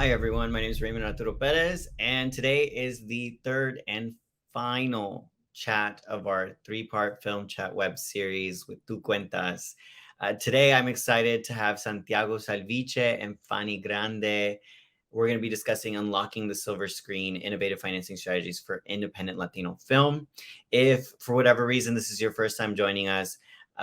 Hi, everyone. My name is Raymond Arturo Perez, and today is the third and final chat of our three-part film chat web series with Tú Cuentas. Today, I'm excited to have Santiago Salviche and Fanny Grande. We're going to be discussing unlocking the silver screen, innovative financing strategies for independent Latino film. If, for whatever reason, this is your first time joining us,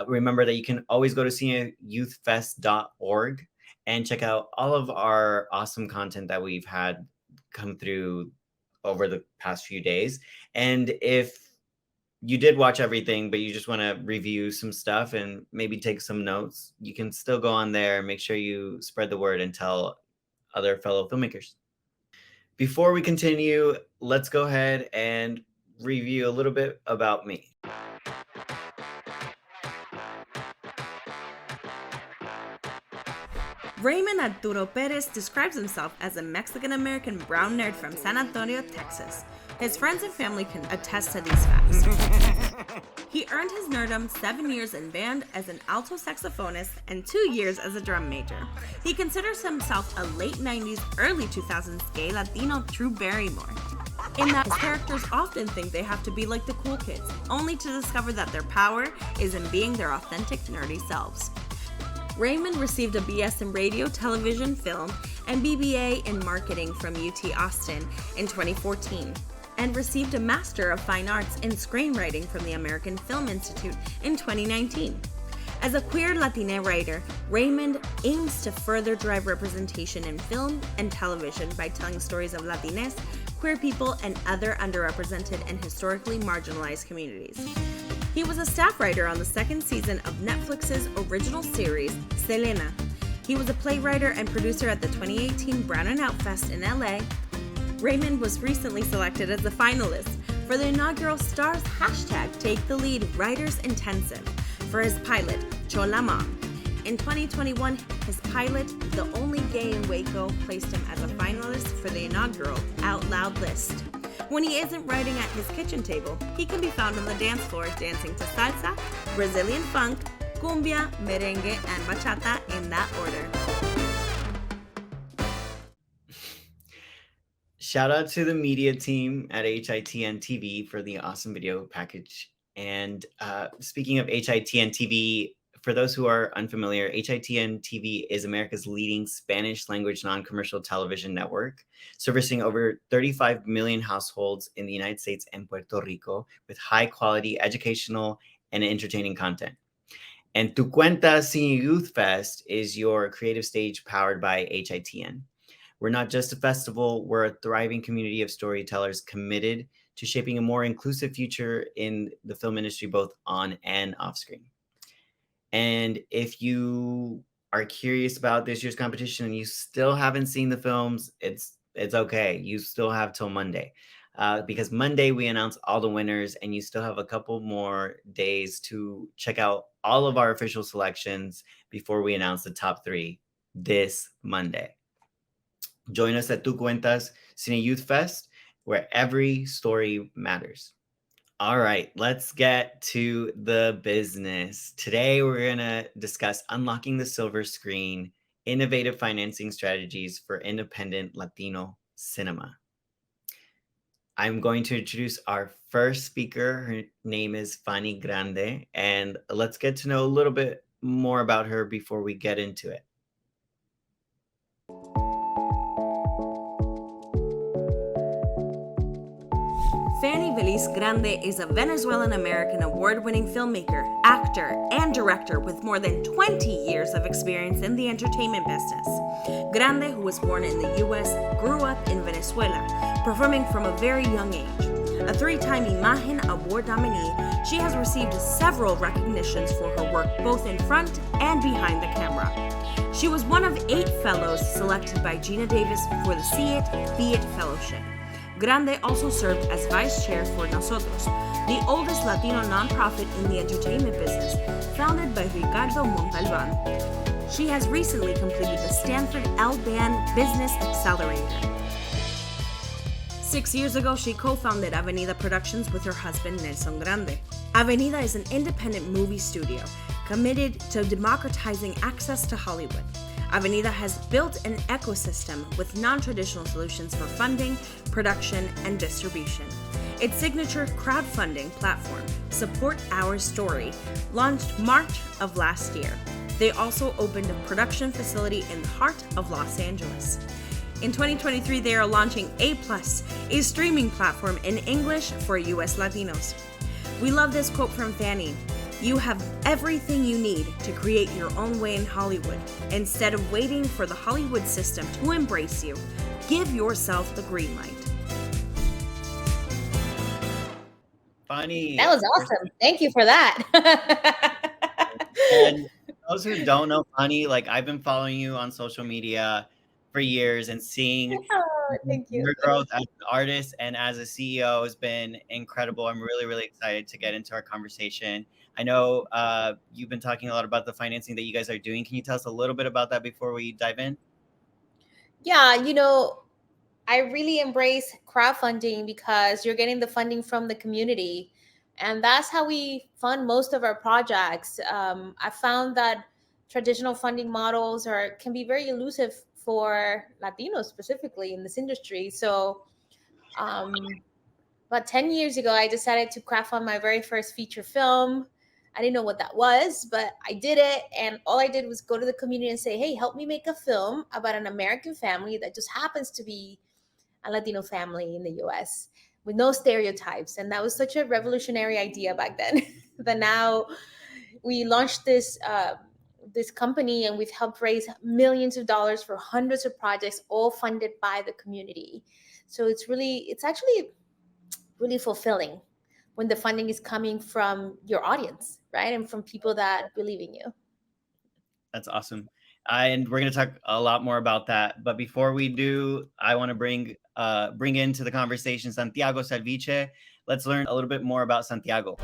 remember that you can always go to cineyouthfest.org and check out all of our awesome content that we've had come through over the past few days. And if you did watch everything, but you just want to review some stuff and maybe take some notes, you can still go on there. Make sure you spread the word and tell other fellow filmmakers. Before we continue, let's go ahead and review a little bit about me. Raymond Arturo Perez describes himself as a Mexican-American brown nerd from San Antonio, Texas. His friends and family can attest to these facts. He earned his nerdom 7 years in band as an alto saxophonist and 2 years as a drum major. He considers himself a late 90s, early 2000s gay Latino Drew Barrymore, in that his characters often think they have to be like the cool kids, only to discover that their power is in being their authentic nerdy selves. Raymond received a BS in radio, television, film, and BBA in marketing from UT Austin in 2014, and received a Master of Fine Arts in screenwriting from the American Film Institute in 2019. As a queer Latina writer, Raymond aims to further drive representation in film and television by telling stories of Latinx, queer people, and other underrepresented and historically marginalized communities. He was a staff writer on the second season of Netflix's original series, Selena. He was a playwright and producer at the 2018 Brown and Out Fest in LA. Raymond was recently selected as a finalist for the inaugural Stars #Take the Lead Writers Intensive for his pilot, Chola Mom. In 2021, his pilot, The Only Gay in Waco, placed him as a finalist for the inaugural Out Loud list. When he isn't writing at his kitchen table, he can be found on the dance floor dancing to salsa, Brazilian funk, cumbia, merengue, and bachata in that order. Shout out to the media team at HITN TV for the awesome video package. And speaking of HITN TV, for those who are unfamiliar, HITN TV is America's leading Spanish language non-commercial television network, servicing over 35 million households in the United States and Puerto Rico with high quality educational and entertaining content. And Tu Cuentas Cine Youth Fest is your creative stage powered by HITN. We're not just a festival, we're a thriving community of storytellers committed to shaping a more inclusive future in the film industry, both on and off screen. And if you are curious about this year's competition and you still haven't seen the films, it's okay. You still have till Monday. Because Monday we announce all the winners, and you still have a couple more days to check out all of our official selections before we announce the top 3 this Monday. Join us at Tu Cuentas Cine Youth Fest, where every story matters. All right, let's get to the business. Today, we're going to discuss unlocking the silver screen, innovative financing strategies for independent Latino cinema. I'm going to introduce our first speaker. Her name is Fanny Grande, and let's get to know a little bit more about her before we get into it. Fanny Grande is a Venezuelan-American award-winning filmmaker, actor, and director with more than 20 years of experience in the entertainment business. Grande, who was born in the U.S., grew up in Venezuela, performing from a very young age. A 3-time Imagen Award nominee, she has received several recognitions for her work both in front and behind the camera. She was one of 8 fellows selected by Gina Davis for the See It, Be It Fellowship. Grande also served as vice chair for Nosotros, the oldest Latino nonprofit in the entertainment business, founded by Ricardo Montalban. She has recently completed the Stanford L-Band Business Accelerator. 6 years ago, she co-founded Avenida Productions with her husband, Nelson Grande. Avenida is an independent movie studio committed to democratizing access to Hollywood. Avenida has built an ecosystem with non-traditional solutions for funding, production, and distribution. Its signature crowdfunding platform, Support Our Story, launched March of last year. They also opened a production facility in the heart of Los Angeles. In 2023, they are launching A+, a streaming platform in English for US Latinos. We love this quote from Fanny. You have everything you need to create your own way in Hollywood. Instead of waiting for the Hollywood system to embrace you, give yourself the green light. Fanny, That was awesome. Thank you for that. and those who don't know Fanny, like I've been following you on social media for years and seeing Oh, thank you. your growth as an artist and as a CEO has been incredible. I'm really, really excited to get into our conversation. I know you've been talking a lot about the financing that you guys are doing. Can you tell us a little bit about that before we dive in? Yeah, I really embrace crowdfunding because you're getting the funding from the community. And that's how we fund most of our projects. I found that traditional funding models can be very elusive for Latinos specifically in this industry. So about 10 years ago, I decided to crowdfund my very first feature film. I didn't know what that was, but I did it. And all I did was go to the community and say, hey, help me make a film about an American family that just happens to be a Latino family in the US with no stereotypes. And that was such a revolutionary idea back then that now we launched this company and we've helped raise millions of dollars for hundreds of projects, all funded by the community. So it's actually really fulfilling when the funding is coming from your audience, right? And from people that believe in you. That's awesome. And we're going to talk a lot more about that. But before we do, I want to bring into the conversation Santiago Salviche. Let's learn a little bit more about Santiago.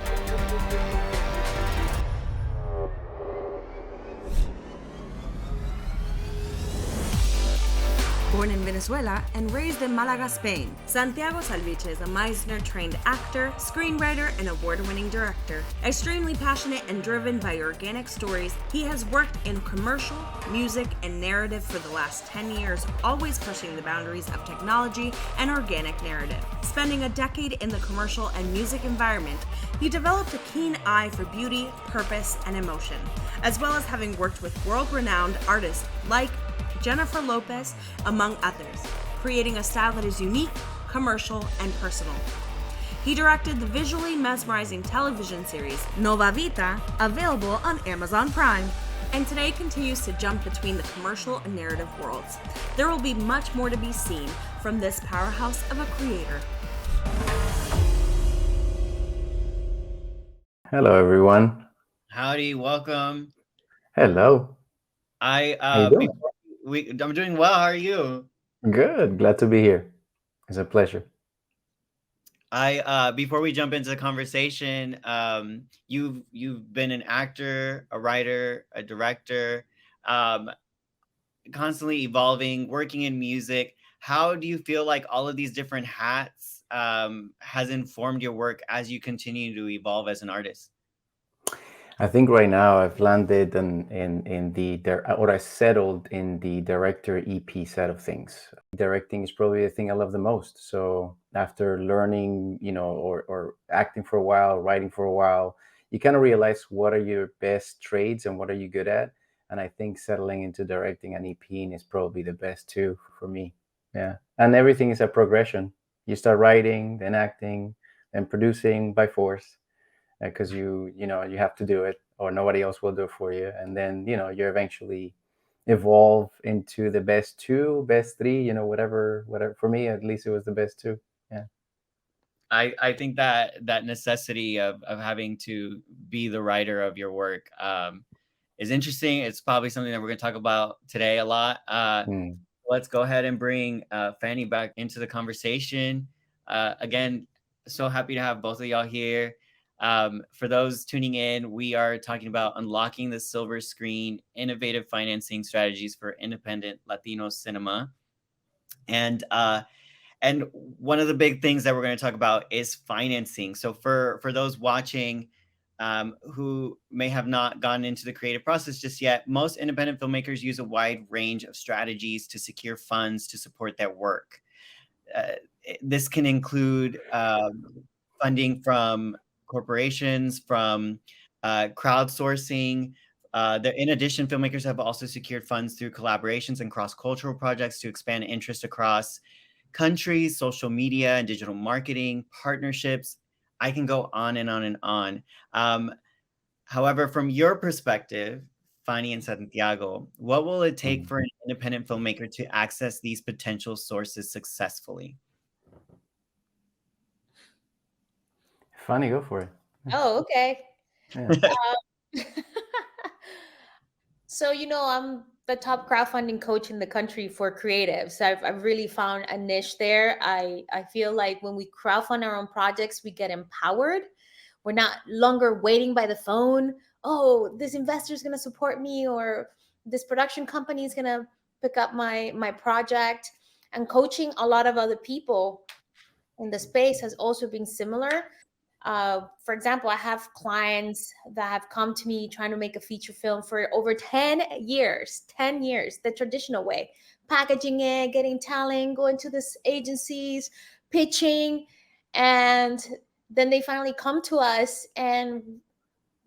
Born in Venezuela and raised in Malaga, Spain, Santiago Salviche is a Meisner-trained actor, screenwriter, and award-winning director. Extremely passionate and driven by organic stories, he has worked in commercial, music, and narrative for the last 10 years, always pushing the boundaries of technology and organic narrative. Spending a decade in the commercial and music environment, he developed a keen eye for beauty, purpose, and emotion, as well as having worked with world-renowned artists like Jennifer Lopez, among others, creating a style that is unique, commercial, and personal. He directed the visually mesmerizing television series Nova Vita, available on Amazon Prime, and today continues to jump between the commercial and narrative worlds. There will be much more to be seen from this powerhouse of a creator. Hello, everyone. Howdy, welcome. Hello. How you doing? I'm doing well. How are you? Good. Glad to be here. It's a pleasure. Before we jump into the conversation, you've been an actor, a writer, a director, constantly evolving, working in music. How do you feel like all of these different hats has informed your work as you continue to evolve as an artist? I think right now I've landed or I settled in the director EP side of things. Directing is probably the thing I love the most. So after learning, or acting for a while, writing for a while, you kind of realize what are your best trades and what are you good at. And I think settling into directing and EPing is probably the best too for me. Yeah. And everything is a progression. You start writing, then acting, then producing by force. Because you have to do it or nobody else will do it for you. And then, you eventually evolve into the best two, best three, whatever. For me, at least it was the best two. Yeah. I think that necessity of having to be the writer of your work is interesting. It's probably something that we're going to talk about today a lot. Let's go ahead and bring Fanny back into the conversation. Again, so happy to have both of y'all here. For those tuning in, we are talking about unlocking the silver screen, innovative financing strategies for independent Latino cinema. And one of the big things that we're going to talk about is financing. So for those watching, who may have not gone into the creative process just yet, most independent filmmakers use a wide range of strategies to secure funds to support their work. This can include funding from corporations, from crowdsourcing. In addition, filmmakers have also secured funds through collaborations and cross-cultural projects to expand interest across countries, social media and digital marketing, partnerships. I can go on and on and on. However, from your perspective, Fanny and Santiago, what will it take for an independent filmmaker to access these potential sources successfully? Fanny, go for it. Oh, okay. Yeah. So, I'm the top crowdfunding coach in the country for creatives. I've really found a niche there. I feel like when we crowdfund our own projects, we get empowered. We're not longer waiting by the phone. Oh, this investor is going to support me, or this production company is going to pick up my project. And coaching a lot of other people in the space has also been similar. For example, I have clients that have come to me trying to make a feature film for over 10 years, the traditional way, packaging it, getting talent, going to these agencies, pitching. And then they finally come to us and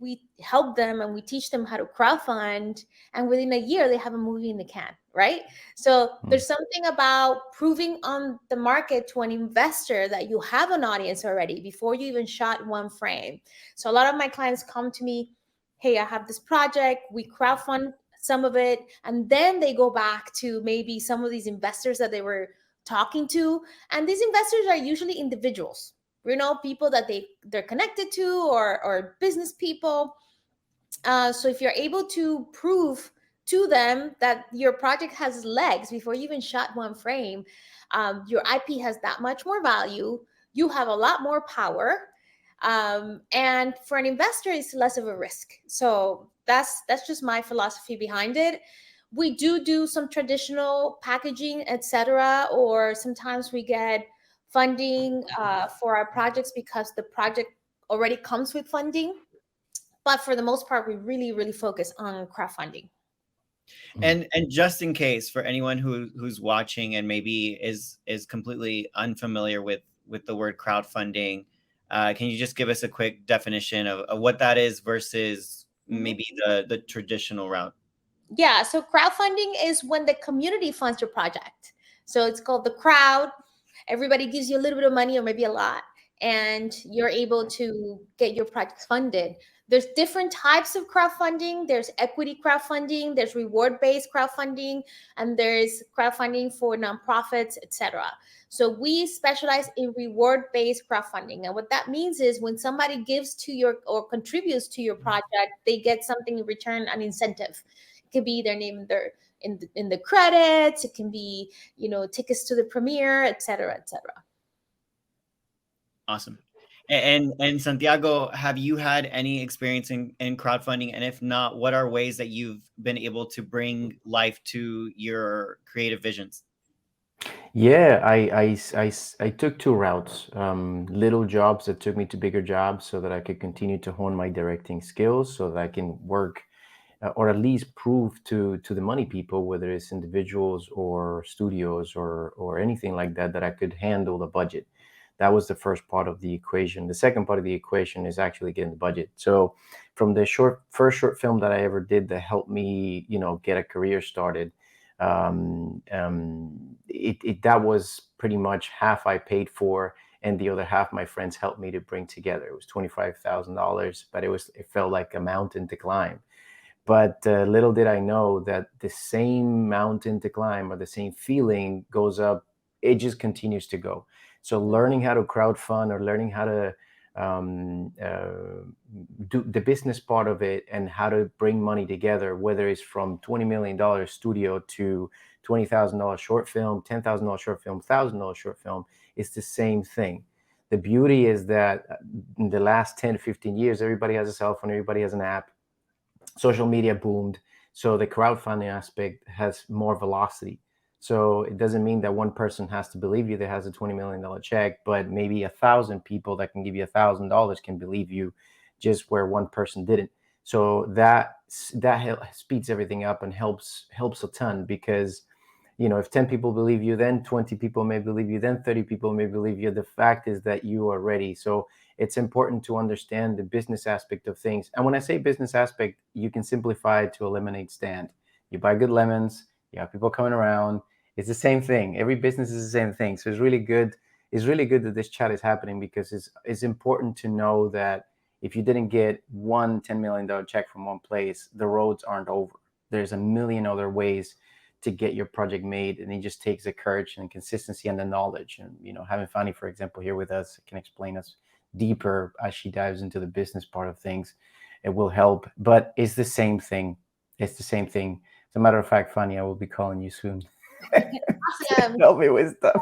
we help them and we teach them how to crowdfund. And within a year, they have a movie in the can, right? So there's something about proving on the market to an investor that you have an audience already before you even shot one frame. So a lot of my clients come to me, hey, I have this project, we crowdfund some of it, and then they go back to maybe some of these investors that they were talking to. And these investors are usually individuals, people that they're connected to, or business people. So if you're able to prove to them that your project has legs before you even shot one frame, your IP has that much more value. You have a lot more power, and for an investor, it's less of a risk. So that's just my philosophy behind it. We do some traditional packaging, etc., or sometimes we get funding for our projects because the project already comes with funding. But for the most part, we really, really focus on crowdfunding. And just in case for anyone who's watching and maybe is completely unfamiliar with the word crowdfunding, can you just give us a quick definition of what that is versus maybe the traditional route? Yeah, so crowdfunding is when the community funds your project. So it's called the crowd. Everybody gives you a little bit of money or maybe a lot, and you're able to get your project funded. There's different types of crowdfunding. There's equity crowdfunding, there's reward-based crowdfunding, and there's crowdfunding for nonprofits, etc. So we specialize in reward-based crowdfunding. And what that means is when somebody gives to your or contributes to your project, they get something in return, an incentive. It could be their name, in the credits. It can be, tickets to the premiere, etc., etc. Awesome. And Santiago, have you had any experience in crowdfunding? And if not, what are ways that you've been able to bring life to your creative visions? Yeah, I took two routes. Little jobs that took me to bigger jobs so that I could continue to hone my directing skills, so that I can work or at least prove to the money people, whether it's individuals or studios or anything like that, that I could handle the budget. That was the first part of the equation. The second part of the equation is actually getting the budget. So from the first short film that I ever did that helped me, get a career started, that was pretty much half I paid for, and the other half my friends helped me to bring together. It was $25,000, but it felt like a mountain to climb. But little did I know that the same mountain to climb, or the same feeling goes up, it just continues to go. So learning how to crowdfund, or learning how to do the business part of it, and how to bring money together, whether it's from $20 million studio to $20,000 short film, $10,000 short film, $1,000 short film, it's the same thing. The beauty is that in the last 10 to 15 years, everybody has a cell phone, everybody has an app. Social media boomed, so the crowdfunding aspect has more velocity. So it doesn't mean that one person has to believe you that has a $20 million check, but maybe 1,000 people that can give you $1,000 can believe you just where one person didn't. So that speeds everything up and helps a ton, because if 10 people believe you, then 20 people may believe you, then 30 people may believe you. The fact is that you are ready. So it's important to understand the business aspect of things. And when I say business aspect, you can simplify it to a lemonade stand. You buy good lemons, you have people coming around. It's the same thing. Every business is the same thing. So it's really good. It's really good that this chat is happening, because it's important to know that if you didn't get one $10 million check from one place, the roads aren't over. There's a million other ways to get your project made, and it just takes the courage and consistency and the knowledge. And having Fanny, for example, here with us can explain us deeper as she dives into the business part of things. It will help, but it's the same thing. It's the same thing. As a matter of fact, Fanny, I will be calling you soon. Awesome. Help me with stuff.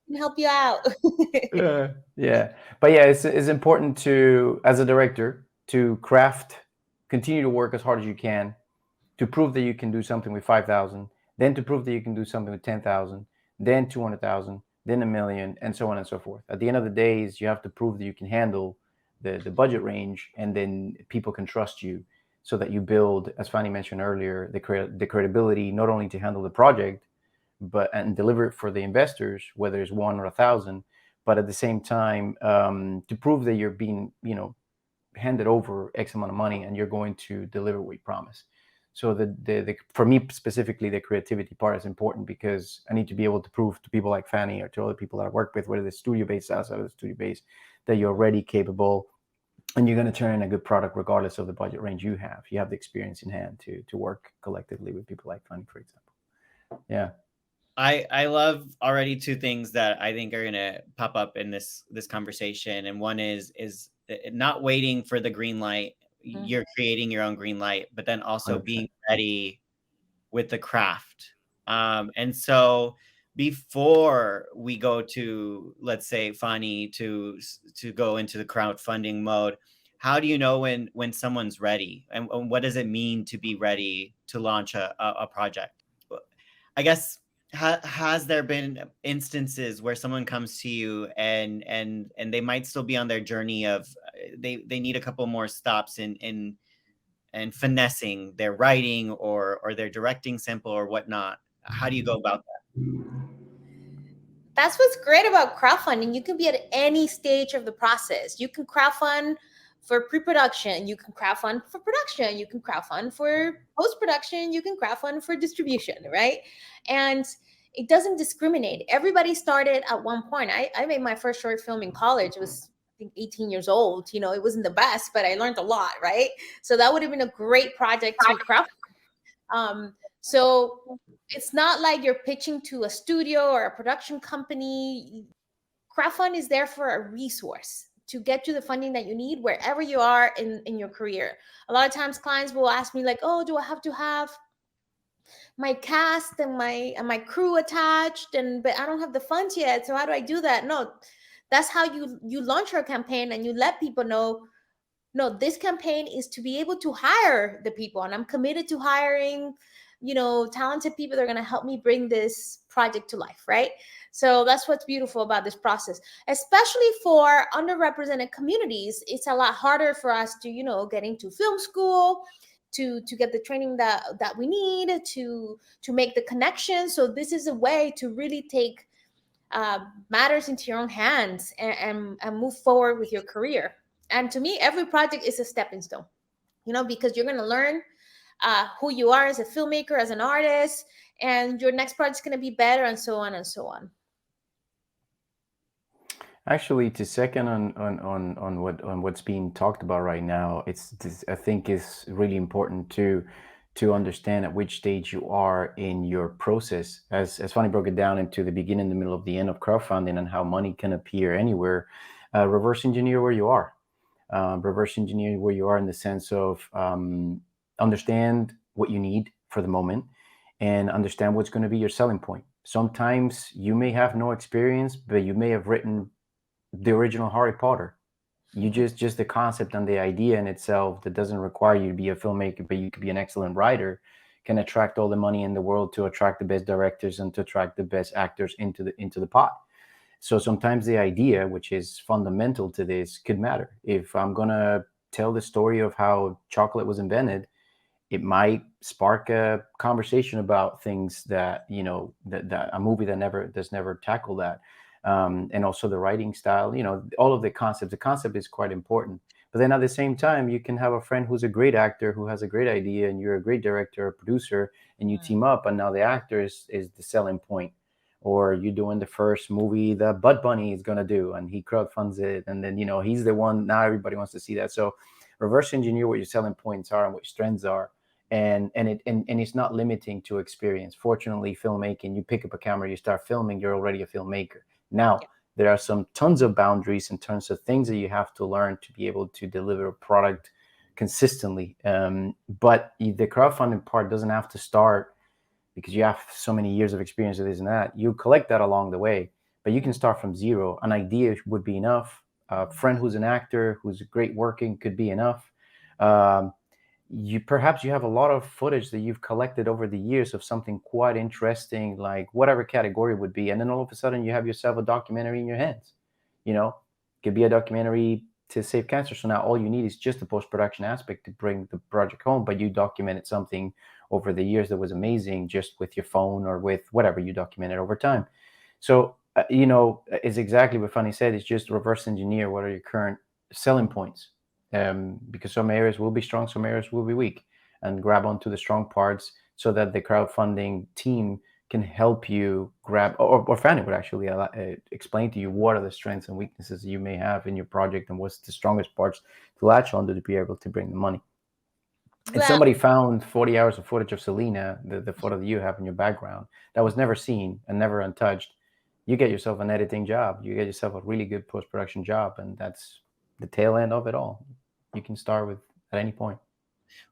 Can help you out. Yeah, but yeah, it's important to, as a director, to continue to work as hard as you can, to prove that you can do something with 5,000, then to prove that you can do something with 10,000, then 200,000, then 1 million, and so on and so forth. At the end of the day, you have to prove that you can handle the budget range, and then people can trust you, so that you build, as Fanny mentioned earlier, the credibility, not only to handle the project, and deliver it for the investors, whether it's 1 or 1,000, but at the same time, to prove that you're being, handed over X amount of money and you're going to deliver what you promise. So for me specifically, the creativity part is important, because I need to be able to prove to people like Fanny or to other people that I work with, whether it's studio based, outside of the studio base, that you're already capable and you're going to turn in a good product regardless of the budget range you have. You have the experience in hand to work collectively with people like Fanny, for example. Yeah. I love already two things that I think are going to pop up in this conversation. And one is not waiting for the green light. You're creating your own green light, but then also 100%. Being ready with the craft. And so before we go to, let's say, Fanny, to go into the crowdfunding mode, how do you know when someone's ready, and what does it mean to be ready to launch a project? I guess, has there been instances where someone comes to you and they might still be on their journey of they need a couple more stops in finessing their writing or their directing sample or whatnot? How do you go about that? That's what's great about crowdfunding. You can be at any stage of the process. You can crowdfund for pre-production, you can crowdfund for production, you can crowdfund for post-production, you can crowdfund for distribution, right? And it doesn't discriminate. Everybody started at one point. I made my first short film in college. It was, I think, 18 years old. It wasn't the best, but I learned a lot, right? So that would have been a great project to crowdfund. So it's not like you're pitching to a studio or a production company. Crowdfund is there for a resource to get you the funding that you need wherever you are in your career. A lot of times clients will ask me like, oh, do I have to have my cast and my crew attached, but I don't have the funds yet, so how do I do that? No, that's how you launch your campaign, and you let people know, no, this campaign is to be able to hire the people, and I'm committed to hiring talented people that are going to help me bring this project to life, right? So that's what's beautiful about this process, especially for underrepresented communities. It's a lot harder for us to get into film school, to get the training that we need to make the connection. So this is a way to really take matters into your own hands and move forward with your career. And to me, every project is a stepping stone, because you're going to learn who you are as a filmmaker, as an artist, and your next project is going to be better, and so on and so on. Actually, to second on what's being talked about right now, I think is really important to understand at which stage you are in your process. As Fanny broke it down into the beginning, the middle, of the end of crowdfunding, and how money can appear anywhere. Reverse engineer where you are. Reverse engineer where you are in the sense of understand what you need for the moment and understand what's going to be your selling point. Sometimes you may have no experience, but you may have written the original Harry Potter. You just the concept and the idea in itself, that doesn't require you to be a filmmaker, but you could be an excellent writer, can attract all the money in the world to attract the best directors and to attract the best actors into the pot. So sometimes the idea, which is fundamental to this, could matter. If I'm gonna tell the story of how chocolate was invented, it might spark a conversation about things that, you know, that a movie that's never tackled that. And also the writing style, you know, all of the concept is quite important. But then at the same time, you can have a friend who's a great actor, who has a great idea, and you're a great director or producer, and you team up, and now the actor is the selling point. Or you're doing the first movie that Bud Bunny is going to do, and he crowdfunds it, and then, you know, he's the one, now everybody wants to see that. So reverse engineer what your selling points are and what your strengths are. And it's not limiting to experience. Fortunately, filmmaking, you pick up a camera, you start filming, you're already a filmmaker. Now, there are some tons of boundaries in terms of things that you have to learn to be able to deliver a product consistently. But the crowdfunding part doesn't have to start because you have so many years of experience with this and that. You collect that along the way, but you can start from zero. An idea would be enough. A friend who's an actor, who's great working, could be enough. Perhaps you have a lot of footage that you've collected over the years of something quite interesting, like whatever category would be, and then all of a sudden you have yourself a documentary in your hands. You know, it could be a documentary to save cancer. So now all you need is just the post-production aspect to bring the project home, but you documented something over the years that was amazing just with your phone or with whatever you documented over time. So you know, it's exactly what Fanny said. It's just reverse engineer what are your current selling points. Because some areas will be strong, some areas will be weak, and grab onto the strong parts so that the crowdfunding team can help you grab, or Fanny would actually explain to you what are the strengths and weaknesses you may have in your project and what's the strongest parts to latch on to be able to bring the money. If somebody found 40 hours of footage of Selena, the photo that you have in your background, that was never seen and never untouched, you get yourself an editing job, you get yourself a really good post-production job, and that's the tail end of it all. You can start with at any point.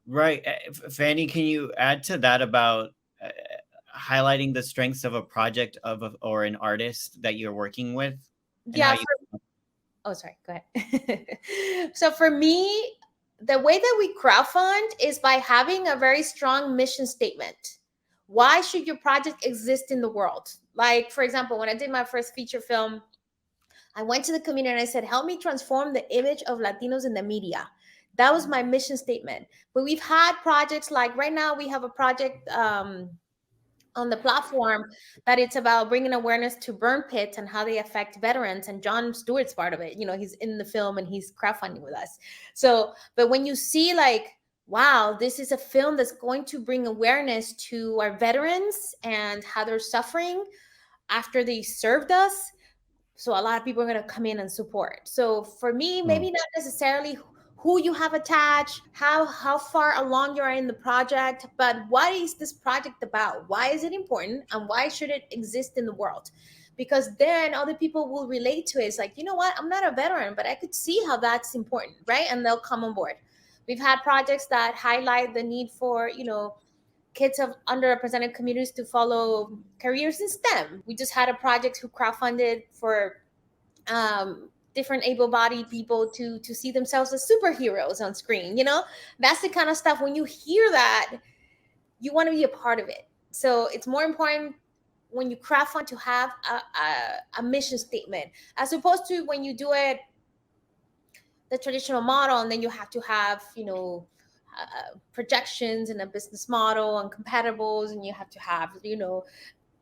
Right. Fanny, can you add to that about highlighting the strengths of a project or an artist that you're working with? Yeah. Oh, sorry. Go ahead. So for me, the way that we crowdfund is by having a very strong mission statement. Why should your project exist in the world? Like, for example, when I did my first feature film, I went to the community and I said, help me transform the image of Latinos in the media. That was my mission statement. But we've had projects like right now, we have a project on the platform that it's about bringing awareness to burn pits and how they affect veterans. And John Stewart's part of it. You know, he's in the film and he's crowdfunding with us. So, but when you see like, wow, this is a film that's going to bring awareness to our veterans and how they're suffering after they served us. So a lot of people are going to come in and support. So for me, maybe not necessarily who you have attached, how far along you are in the project, but what is this project about? Why is it important? And why should it exist in the world? Because then other people will relate to it. It's like, you know what? I'm not a veteran, but I could see how that's important, right? And they'll come on board. We've had projects that highlight the need for, you know, kids of underrepresented communities to follow careers in STEM. We just had a project who crowdfunded for different able-bodied people to see themselves as superheroes on screen. You know, that's the kind of stuff when you hear that, you want to be a part of it. So it's more important when you crowdfund to have a mission statement, as opposed to when you do it the traditional model and then you have to have, you know, projections and a business model and compatibles, and you have to have, you know,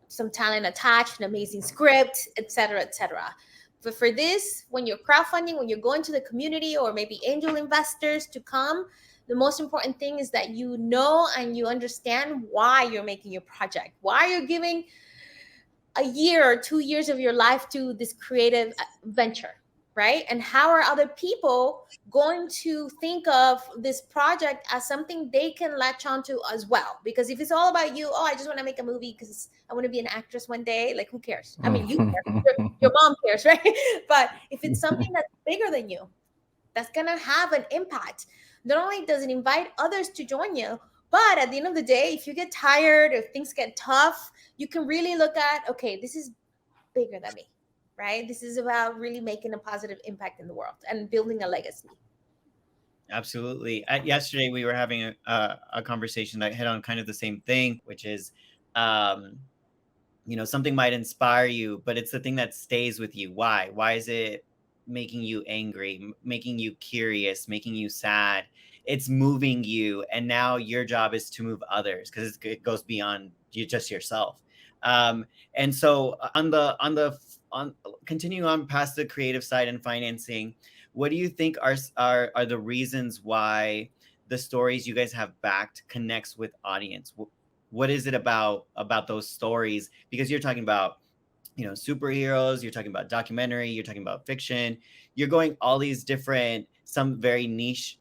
some talent attached, an amazing script, etc., etc. But for this, when you're crowdfunding, when you're going to the community or maybe angel investors to come, the most important thing is that you know and you understand why you're making your project, why you're giving a year or 2 years of your life to this creative venture, right? And how are other people going to think of this project as something they can latch onto as well? Because if it's all about you, oh, I just want to make a movie because I want to be an actress one day, like who cares? I mean, you care. Your mom cares, right? But if it's something that's bigger than you, that's going to have an impact. Not only does it invite others to join you, but at the end of the day, if you get tired, if things get tough, you can really look at, okay, this is bigger than me, right? This is about really making a positive impact in the world and building a legacy. Absolutely. Yesterday, we were having a conversation that hit on kind of the same thing, which is, you know, something might inspire you, but it's the thing that stays with you. Why? Why is it making you angry, making you curious, making you sad. It's moving you, and now your job is to move others, because it goes beyond you, just yourself. And so on continuing on past the creative side and financing, what do you think are the reasons why the stories you guys have backed connects with audience? What is it about those stories? Because you're talking about, superheroes, you're talking about documentary, you're talking about fiction, you're going all these different, some very niche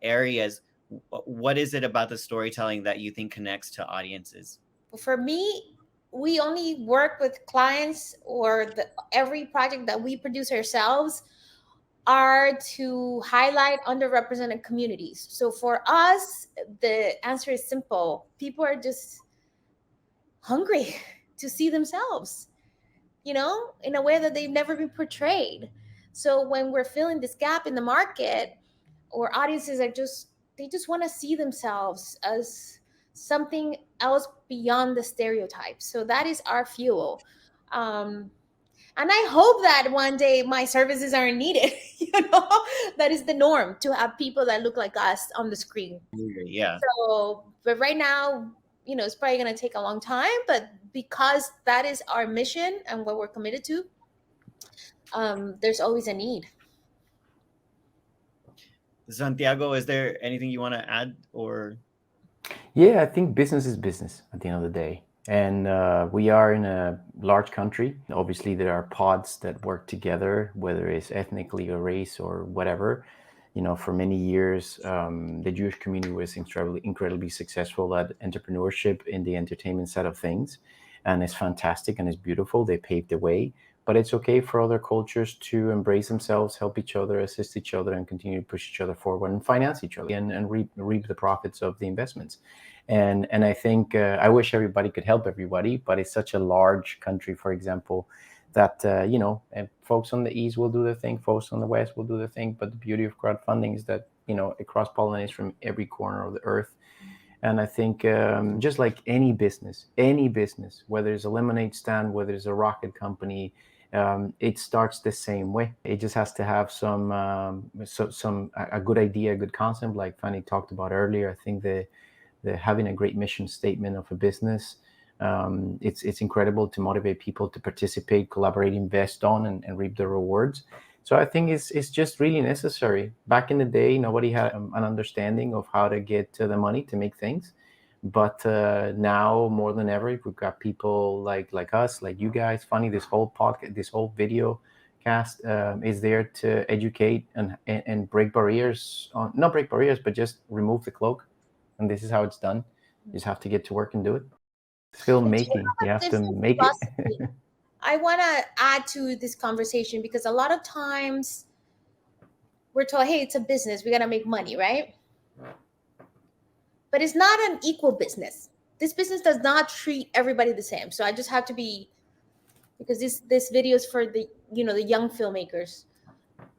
areas. What is it about the storytelling that you think connects to audiences? For me, we only work with clients, or every project that we produce ourselves are to highlight underrepresented communities. So for us, the answer is simple. People are just hungry to see themselves, in a way that they've never been portrayed. So when we're filling this gap in the market, or audiences they just want to see themselves as something else beyond the stereotypes. So that is our fuel. And I hope that one day my services aren't needed. That is the norm, to have people that look like us on the screen. Yeah. So, but right now, it's probably going to take a long time, but because that is our mission and what we're committed to, there's always a need. Santiago, is there anything you want to add? Or Yeah, I think business is business at the end of the day. And we are in a large country. Obviously, there are pods that work together, whether it's ethnically or race or whatever. For many years, the Jewish community was incredibly successful at entrepreneurship in the entertainment side of things. And it's fantastic and it's beautiful. They paved the way. But it's okay for other cultures to embrace themselves, help each other, assist each other, and continue to push each other forward and finance each other and reap the profits of the investments. And I think I wish everybody could help everybody, but it's such a large country, for example, that folks on the east will do their thing, folks on the west will do their thing. But the beauty of crowdfunding is that it cross-pollinates from every corner of the earth. And I think just like any business, whether it's a lemonade stand, whether it's a rocket company, it starts the same way. It just has to have a good idea, a good concept, like Fanny talked about earlier. I think the having a great mission statement of a business, it's incredible to motivate people to participate, collaborate, invest on, and reap the rewards. So I think it's just really necessary. Back in the day, nobody had an understanding of how to get the money to make things. But now more than ever, we've got people like us, like you guys. Funny, this whole podcast, this whole video cast is there to educate and break barriers. Not break barriers, but just remove the cloak. And this is how it's done. You just have to get to work and do it. It's filmmaking. You have to make it. I want to add to this conversation, because a lot of times we're told, hey, it's a business, we got to make money, right? But it's not an equal business. This business does not treat everybody the same. So I just have to be, because this video is for the young filmmakers.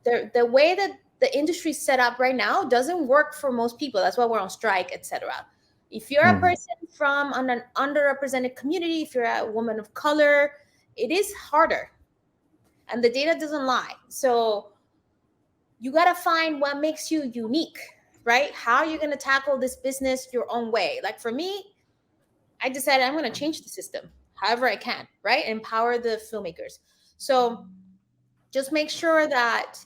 The way that the industry is set up right now doesn't work for most people. That's why we're on strike, etc. If you're a person from an underrepresented community, if you're a woman of color, it is harder, and the data doesn't lie. So you got to find what makes you unique, right? How are you going to tackle this business your own way? Like for me, I decided I'm going to change the system however I can, right? Empower the filmmakers. So just make sure that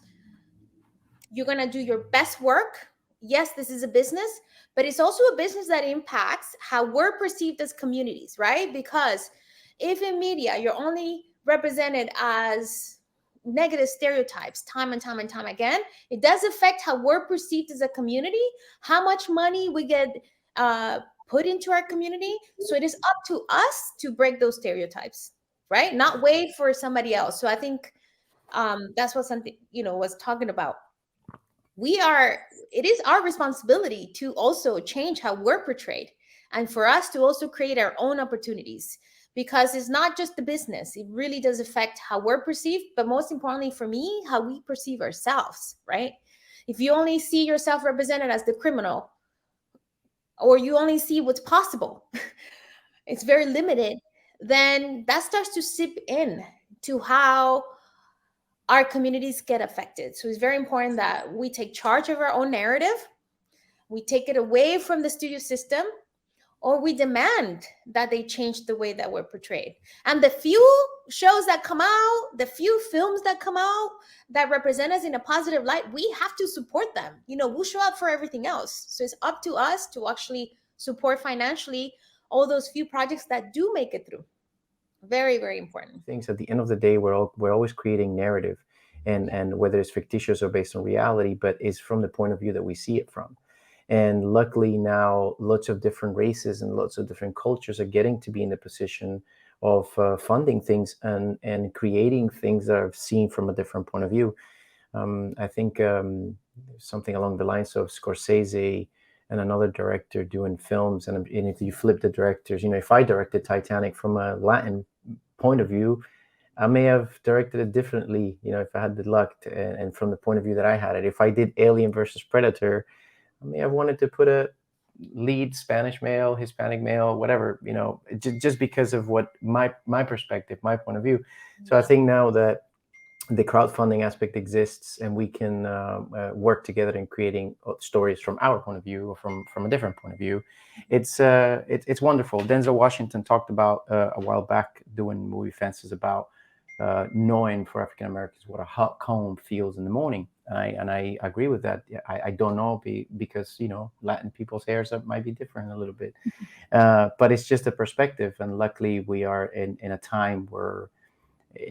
you're going to do your best work. Yes, this is a business, but it's also a business that impacts how we're perceived as communities, right? Because if in media you're only represented as negative stereotypes time and time and time again, it does affect how we're perceived as a community, how much money we get put into our community. So it is up to us to break those stereotypes, right? Not wait for somebody else. So I think that's what something was talking about. It is our responsibility to also change how we're portrayed, and for us to also create our own opportunities, because it's not just the business. It really does affect how we're perceived, but most importantly for me, how we perceive ourselves, right? If you only see yourself represented as the criminal, or you only see what's possible, it's very limited, then that starts to seep in to how our communities get affected. So it's very important that we take charge of our own narrative. We take it away from the studio system, or we demand that they change the way that we're portrayed. And the few shows that come out, the few films that come out that represent us in a positive light, we have to support them. We'll show up for everything else. So it's up to us to actually support financially all those few projects that do make it through. Very, very important. Things at the end of the day, we're always creating narrative, and whether it's fictitious or based on reality, but it's from the point of view that we see it from. And luckily now, lots of different races and lots of different cultures are getting to be in the position of funding things and creating things that are seen from a different point of view. I think something along the lines of Scorsese and another director doing films. And if you flip the directors, if I directed Titanic from a Latin point of view, I may have directed it differently, if I had the luck and from the point of view that I had it. If I did Alien versus Predator, I may have wanted to put a lead Spanish male, Hispanic male, whatever, just because of what my perspective, my point of view. So I think now that the crowdfunding aspect exists and we can work together in creating stories from our point of view or from a different point of view, it's wonderful. Denzel Washington talked about a while back doing movie fences about knowing for African Americans what a hot comb feels in the morning. And I agree with that. I don't know because, Latin people's hairs might be different a little bit. But it's just a perspective. And luckily we are in a time where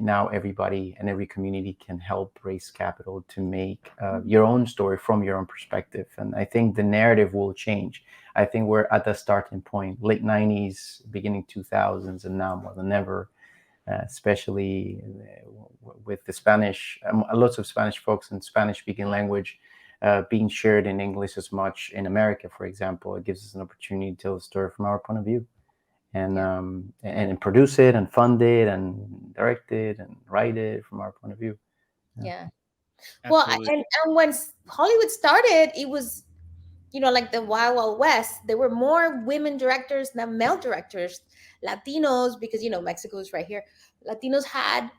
now everybody and every community can help raise capital to make your own story from your own perspective. And I think the narrative will change. I think we're at the starting point, late 90s, beginning 2000s, and now more than ever. Especially with the Spanish, lots of Spanish folks in Spanish-speaking language being shared in English as much in America, for example. It gives us an opportunity to tell the story from our point of view, and produce it and fund it and direct it and write it from our point of view. Yeah. Well, and when Hollywood started, it was, like the Wild Wild West. There were more women directors than male directors. Latinos, because Mexico is right here. Latinos had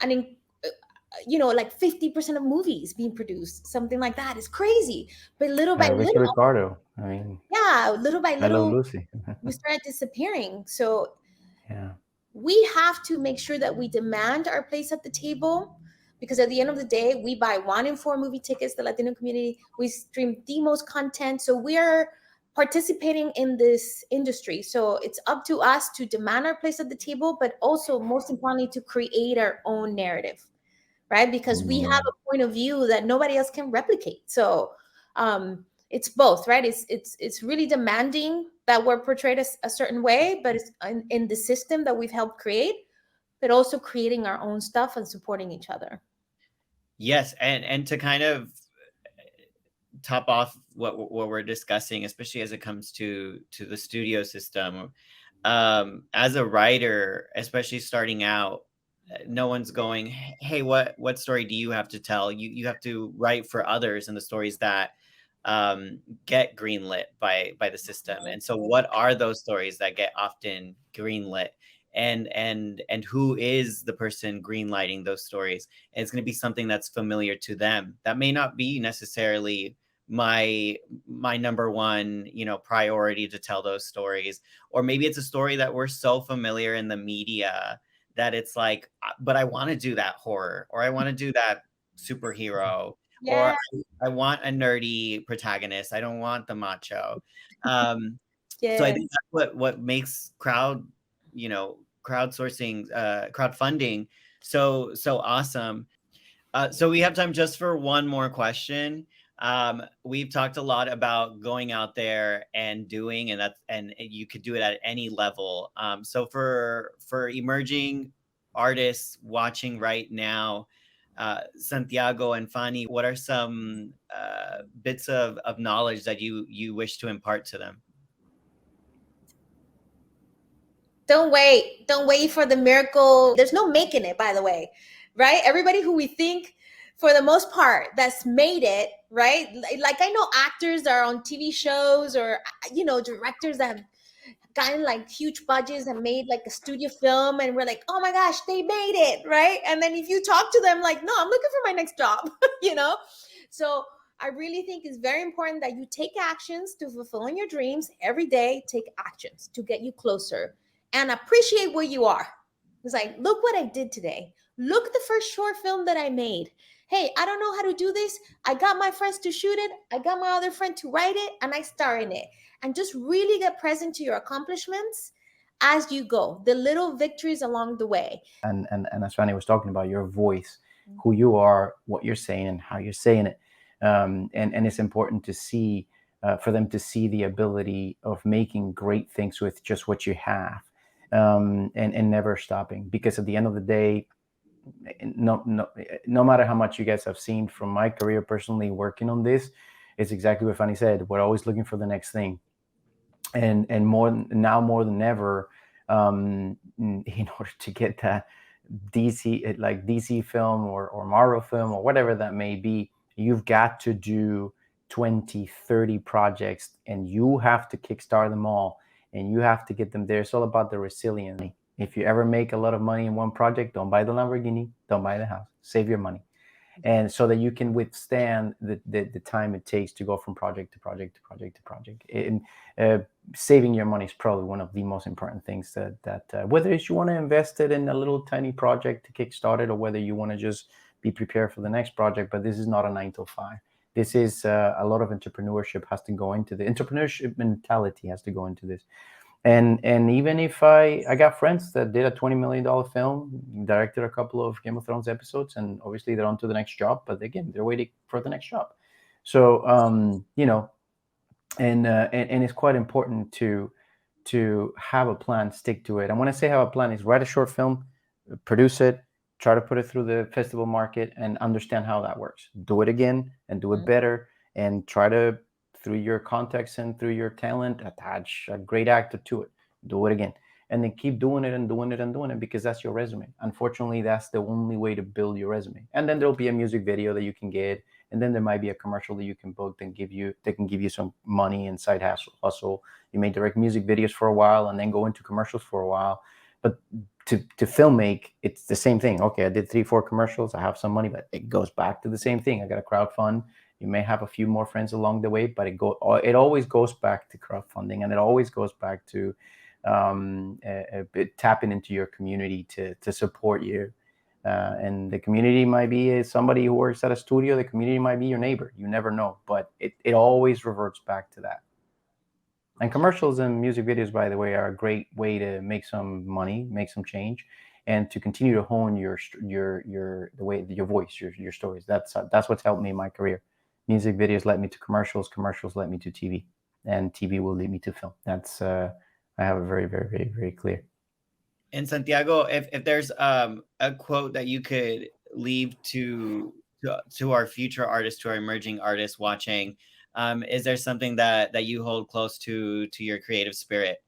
like 50% of movies being produced, something like that. It's crazy. But little by little, Ricardo. Little by Hello, little, Lucy. we started disappearing. So yeah, we have to make sure that we demand our place at the table. Because at the end of the day, we buy 1 in 4 movie tickets, the Latino community. We stream the most content. So we are participating in this industry. So it's up to us to demand our place at the table, but also most importantly, to create our own narrative, right? Because we have a point of view that nobody else can replicate. So it's both, right? It's really demanding that we're portrayed a certain way, but it's in the system that we've helped create, but also creating our own stuff and supporting each other. Yes, and to kind of top off what we're discussing, especially as it comes to the studio system, as a writer, especially starting out, no one's going, hey, what story do you have to tell? You have to write for others and the stories that get greenlit by the system. And so what are those stories that get often greenlit? And who is the person greenlighting those stories? And it's going to be something that's familiar to them. That may not be necessarily my number one, priority to tell those stories. Or maybe it's a story that we're so familiar in the media that it's like, but I want to do that horror, or I want to do that superhero, or I want a nerdy protagonist. I don't want the macho. So I think that's what makes crowdfunding so awesome. So we have time just for one more question. We've talked a lot about going out there and doing, and you could do it at any level. So for emerging artists watching right now, Santiago and Fanny, what are some bits of knowledge that you wish to impart to them? Don't wait for the miracle. There's no making it, by the way, right? Everybody who we think, for the most part, that's made it, right? Like I know actors that are on TV shows, or directors that have gotten like huge budgets and made like a studio film, and we're like, oh my gosh, they made it, right? And then if you talk to them, like, no, I'm looking for my next job, you know? So I really think it's very important that you take actions to fulfilling your dreams every day. Take actions to get you closer and appreciate where you are. It's like, look what I did today. Look at the first short film that I made. Hey, I don't know how to do this. I got my friends to shoot it. I got my other friend to write it, and I star in it. And just really get present to your accomplishments as you go, the little victories along the way. And as Fanny was talking about, your voice, who you are, what you're saying, and how you're saying it. And it's important to see, for them to see the ability of making great things with just what you have, and never stopping. Because at the end of the day, no matter how much you guys have seen from my career personally working on this, it's exactly what Fanny said. We're always looking for the next thing. And more than ever, in order to get that DC film or Marvel film or whatever that may be, you've got to do 20, 30 projects, and you have to kickstart them all, and you have to get them there. It's all about the resilience. If you ever make a lot of money in one project, don't buy the Lamborghini, don't buy the house, save your money. And so that you can withstand the time it takes to go from project to project to project to project. And saving your money is probably one of the most important things that whether it's you want to invest it in a little tiny project to kickstart it, or whether you want to just be prepared for the next project. But this is not a 9 to 5. This is a lot of entrepreneurship has to go into the entrepreneurship mentality has to go into this. And even if I got friends that did a $20 million film, directed a couple of Game of Thrones episodes, and obviously they're on to the next job, but again, they're waiting for the next job. So, and it's quite important to have a plan, stick to it. And when I say have a plan, is write a short film, produce it, try to put it through the festival market, and understand how that works. Do it again and do it better, and try to, through your contacts and through your talent, attach a great actor to it. Do it again. And then keep doing it and doing it and doing it, because that's your resume. Unfortunately, that's the only way to build your resume. And then there'll be a music video that you can get. And then there might be a commercial that you can book and they can give you some money and side hustle. You may direct music videos for a while and then go into commercials for a while. But to film make, it's the same thing. Okay, I did 3-4 commercials. I have some money, but it goes back to the same thing. I got a crowdfund. You may have a few more friends along the way, but it always goes back to crowdfunding, and it always goes back to tapping into your community to support you. And the community might be somebody who works at a studio. The community might be your neighbor. You never know, but it always reverts back to that. And commercials and music videos, by the way, are a great way to make some money, make some change, and to continue to hone your voice, your stories. That's what's helped me in my career. Music videos led me to commercials. Commercials led me to TV, and TV will lead me to film. That's I have a very, very, very, very clear. And Santiago, if there's a quote that you could leave to our future artists, to our emerging artists watching, is there something that you hold close to your creative spirit?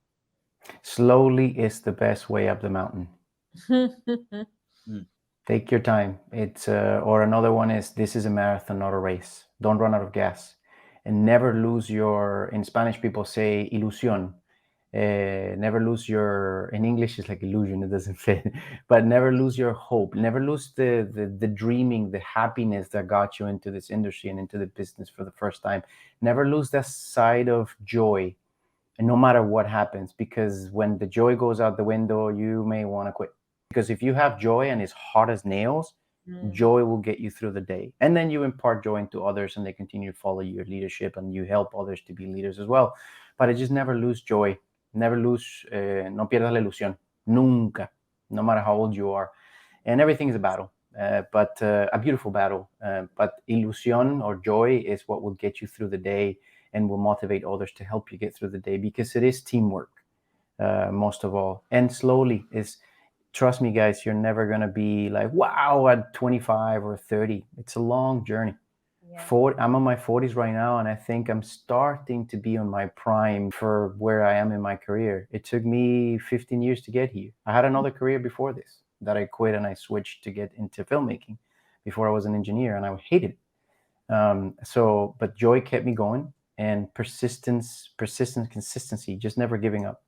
Slowly is the best way up the mountain. Take your time. It's or another one is, this is a marathon, not a race. Don't run out of gas, and never lose your. In Spanish, people say ilusión. Never lose your. In English, it's like illusion. It doesn't fit. But never lose your hope. Never lose the dreaming, the happiness that got you into this industry and into the business for the first time. Never lose that side of joy, and no matter what happens, because when the joy goes out the window, you may want to quit. Because if you have joy and it's hot as nails, joy will get you through the day. And then you impart joy into others, and they continue to follow your leadership, and you help others to be leaders as well. But I just never lose joy. Never lose, no pierdas la ilusión. Nunca. No matter how old you are. And everything is a battle, but a beautiful battle. But ilusión, or joy, is what will get you through the day and will motivate others to help you get through the day, because it is teamwork, most of all. And slowly is. Trust me, guys, you're never going to be like, wow, at 25 or 30. It's a long journey. Yeah. I'm on my 40s right now, and I think I'm starting to be on my prime for where I am in my career. It took me 15 years to get here. I had another career before this that I quit, and I switched to get into filmmaking before I was an engineer, and I hated it. But joy kept me going, and persistence, consistency, just never giving up.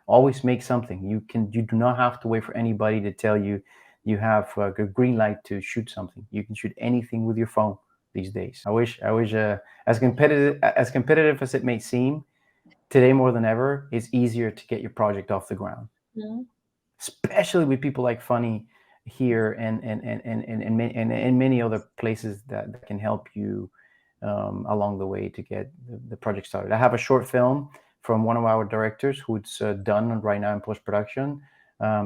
Always make something. You do not have to wait for anybody to tell you you have a green light to shoot something. You can shoot anything with your phone these days. I wish as competitive as it may seem, today more than ever, it's easier to get your project off the ground. Mhm. Especially with people like Fanny here and many other places that can help you along the way to get the project started. I have a short film from one of our directors who's done right now in post-production,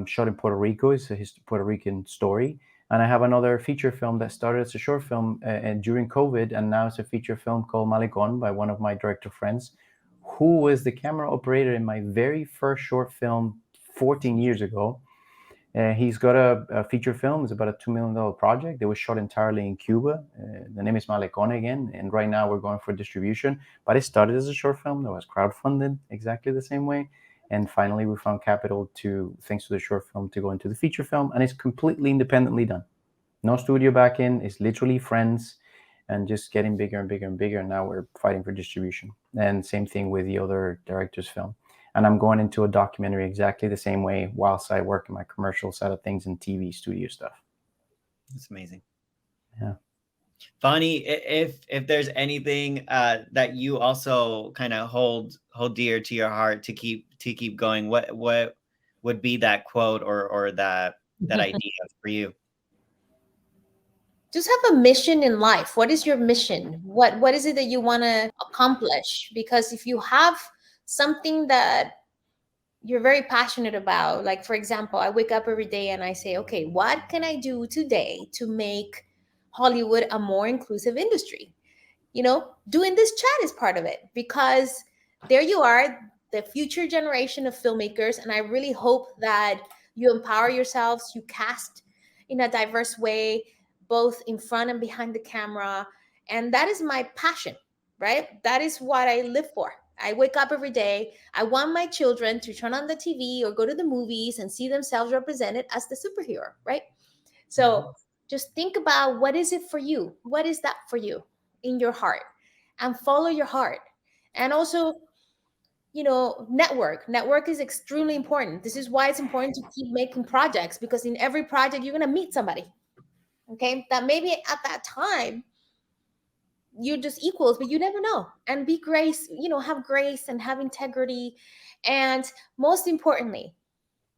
shot in Puerto Rico. It's a Puerto Rican story. And I have another feature film that started as a short film during COVID, and now it's a feature film called Malecón by one of my director friends, who was the camera operator in my very first short film 14 years ago. He's got a feature film. It's about a $2 million project. It was shot entirely in Cuba. The name is Malecón again, and right now we're going for distribution. But it started as a short film that was crowdfunded exactly the same way. And finally, we found capital thanks to the short film, to go into the feature film, and it's completely independently done. No studio back in. It's literally friends, and just getting bigger and bigger and bigger. And now we're fighting for distribution. And same thing with the other director's film. And I'm going into a documentary exactly the same way whilst I work in my commercial side of things and TV studio stuff. That's amazing. Yeah. Fanny, if there's anything that you also kind of hold dear to your heart to keep going, what would be that quote or that idea for you? Just have a mission in life. What is your mission? What is it that you want to accomplish? Because if you have something that you're very passionate about, like for example, I wake up every day and I say, okay, what can I do today to make Hollywood a more inclusive industry? Doing this chat is part of it, because there you are, the future generation of filmmakers, and I really hope that you empower yourselves, you cast in a diverse way, both in front and behind the camera. And that is my passion, right? That is what I live for. I wake up every day. I want my children to turn on the TV or go to the movies and see themselves represented as the superhero, right? So just think about, what is it for you? What is that for you in your heart? And follow your heart. And also, network is extremely important. This is why it's important to keep making projects, because in every project you're going to meet somebody, okay, that maybe at that time you're just equals, but you never know. And be grace, have grace and have integrity. And most importantly,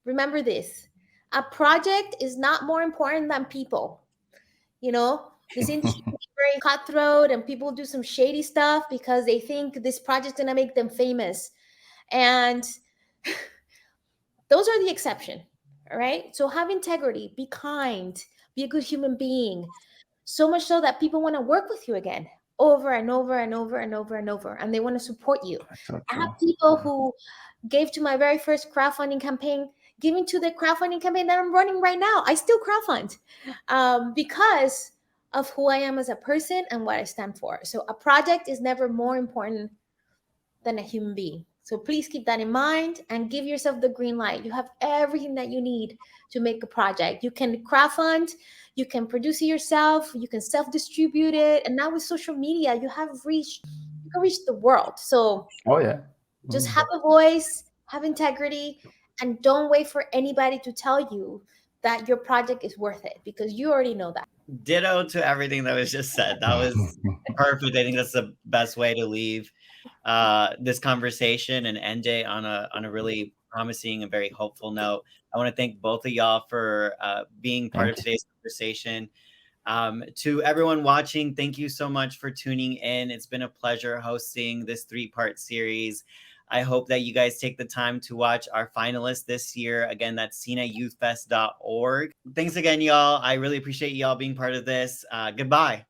remember this: a project is not more important than people. This industry is very cutthroat, and people do some shady stuff because they think this project's gonna make them famous. And those are the exception. All right. So have integrity, be kind, be a good human being. So much so that people want to work with you again over and over and over and over and over, and they want to support you. So I have people who gave to my very first crowdfunding campaign, giving to the crowdfunding campaign that I'm running right now. I still crowdfund because of who I am as a person and what I stand for. So a project is never more important than a human being. So please keep that in mind and give yourself the green light. You have everything that you need to make a project. You can crowdfund, you can produce it yourself, you can self-distribute it. And now with social media, you can reach the world. So just have a voice, have integrity, and don't wait for anybody to tell you that your project is worth it, because you already know that. Ditto to everything that was just said. That was perfect. I think that's the best way to leave this conversation and end it on a really promising and very hopeful note. I want to thank both of y'all for being part of today's conversation. To everyone watching, thank you so much for tuning in. It's been a pleasure hosting this 3-part series. I hope that you guys take the time to watch our finalists this year. Again, that's sinayouthfest.org. Thanks again, y'all. I really appreciate y'all being part of this. Goodbye.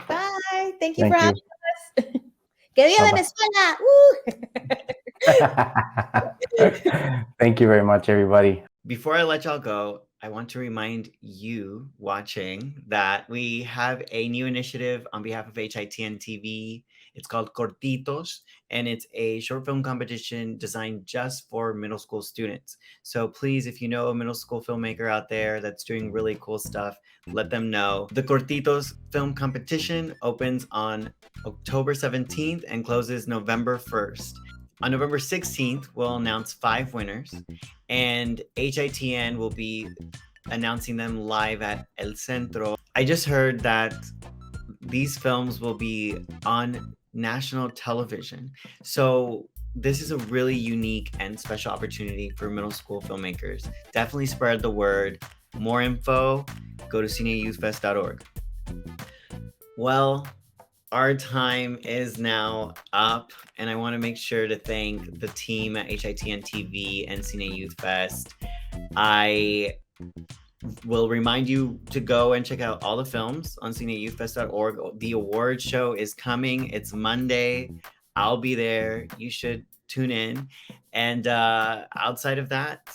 Bye. Thank you for having us. Que viva Venezuela. Thank you very much, everybody. Before I let y'all go, I want to remind you watching that we have a new initiative on behalf of HITN TV. It's called Cortitos, and it's a short film competition designed just for middle school students. So please, if you know a middle school filmmaker out there that's doing really cool stuff, let them know. The Cortitos film competition opens on October 17th and closes November 1st. On November 16th, we'll announce 5 winners, and HITN will be announcing them live at El Centro. I just heard that these films will be on national television. So this is a really unique and special opportunity for middle school filmmakers. Definitely spread the word. More info, go to cineayouthfest.org. Well, our time is now up, and I want to make sure to thank the team at HITN TV and Cine Youth Fest. I will remind you to go and check out all the films on cineayouthfest.org. The award show is coming. It's Monday. I'll be there. You should tune in. And outside of that,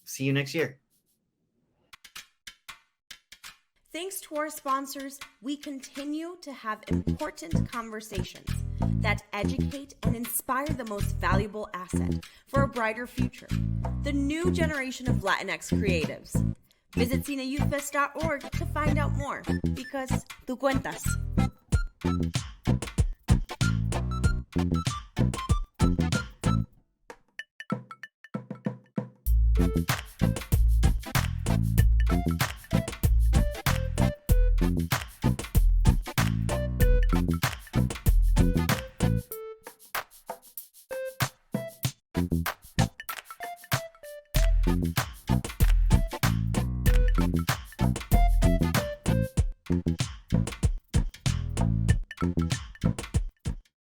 see you next year. Thanks to our sponsors, we continue to have important conversations that educate and inspire the most valuable asset for a brighter future, the new generation of Latinx creatives. Visit cineayouthfest.org to find out more, because tú cuentas.